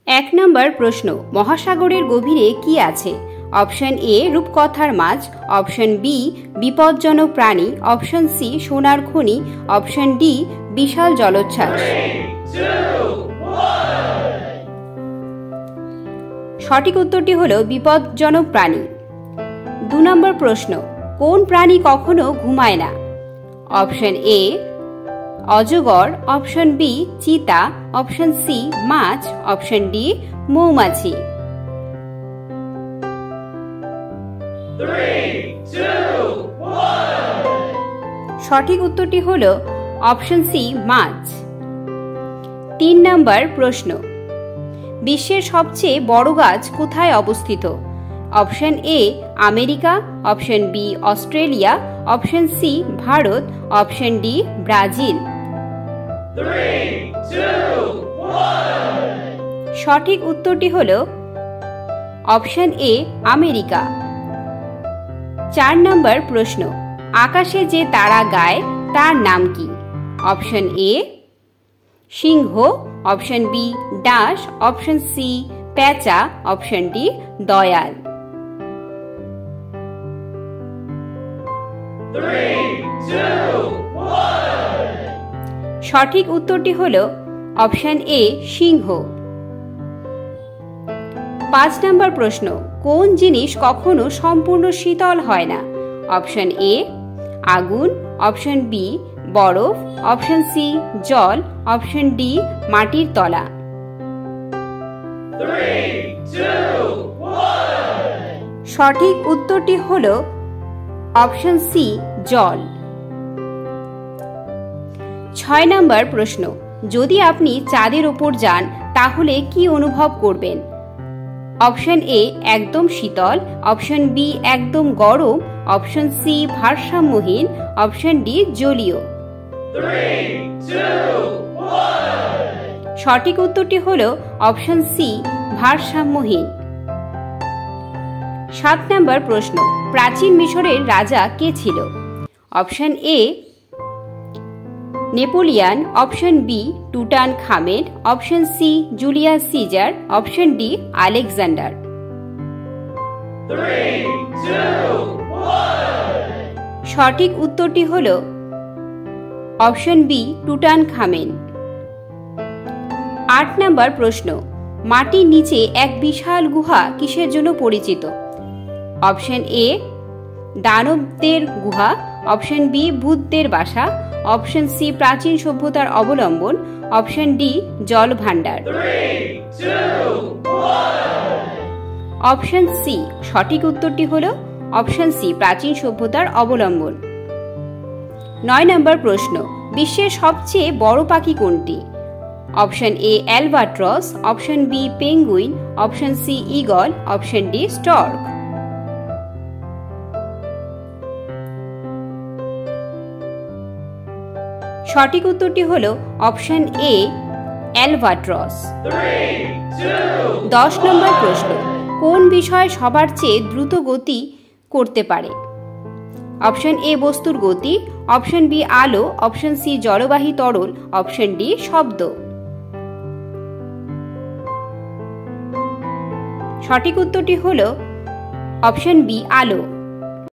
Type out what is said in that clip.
এক নম্বর প্রশ্ন, মহাসাগরের গভীরে কি আছে? অপশন এ রূপকথার মাছ, অপশন বি বিপজ্জনক প্রাণী, অপশন সি সোনার খনি, অপশন ডি বিশাল জলোচ্ছ্বাস। সঠিক উত্তরটি হলো বিপজ্জনক প্রাণী। ২ নম্বর প্রশ্ন, কোন প্রাণী কখনো ঘুমায় না? অপশন এ অজগর, অপশন বি চিতা, অপশন সি মাছ, অপশন ডি মৌমাছি। 3, 2, 1 সঠিক উত্তরটি হলো অপশন সি মাছ। ৩ নম্বর প্রশ্ন, বিশ্বের সবচেয়ে বড় গাছ কোথায় অবস্থিত? Option A America, option B Australia, option C Bharat, option D Brazil. 3, 2, 1 সঠিক উত্তরটি হলো অপশন এ আমেরিকা। ৪ নম্বর প্রশ্ন, আকাশে যে তারা গায় তার নাম কি? অপশন এ সিংহ, অপশন বি ডাস, অপশন সি পেঁচা, অপশন ডি দয়াল। 3, 2, 1 সঠিক উত্তরটি হলো অপশন এ সিংহ। ৫ নম্বর প্রশ্ন, কোন জিনিস কখনো সম্পূর্ণ শীতল হয় না? অপশন এ আগুন, অপশন বি বরফ, অপশন সি জল, অপশন ডি মাটির তলা। 3, 2, 1 সঠিক উত্তরটি হলো অপশন সি জল। ৬ নম্বর প্রশ্ন, যদি আপনি চাঁদের ওপর যান তাহলে কি অনুভব করবেন? অপশন এ একদম শীতল, অপশন বি একদম গরম, অপশন সি ভারসাম্যহীন, অপশন ডি জলীয়। 3, 2, 1 সঠিক উত্তরটি হলো অপশন সি ভারসাম্যহীন। ৭ নম্বর প্রশ্ন, প্রাচীন মিশরের রাজা কে ছিল? Option A Napoleon, option B Tutankhamun, option C Julius Caesar, option D Alexander. 3, 2, 1 সঠিক উত্তরটি হল অপশন বি টুটানখামেন। ৮ নম্বর প্রশ্ন, মাটির নিচে এক বিশাল গুহা কিসের জন্য পরিচিত? অপশন এ দানবদের গুহা, অপশন বি ভূতদের বাসা, অপশন সি প্রাচীন সভ্যতার অবলম্বন, অপশন ডি জল ভাণ্ডার। 3, 2, 1 অপশন সি সঠিক উত্তরটি হল অপশন সি প্রাচীন সভ্যতার অবলম্বন। ৯ নম্বর প্রশ্ন, বিশ্বের সবচেয়ে বড় পাখি কোনটি? Option A albatross, option B penguin, option C eagle, option D stork. সঠিক উত্তরটি হল অপশন এ অ্যালবাট্রস। ১০ নম্বর প্রশ্ন, কোন বিষয় সবার চেয়ে দ্রুত গতি করতে পারে? অপশন এ বস্তুর গতি, অপশন বি আলো, অপশন সি জলবাহী তরল, অপশন ডি শব্দ। সঠিক উত্তরটি হল অপশন বি আলো।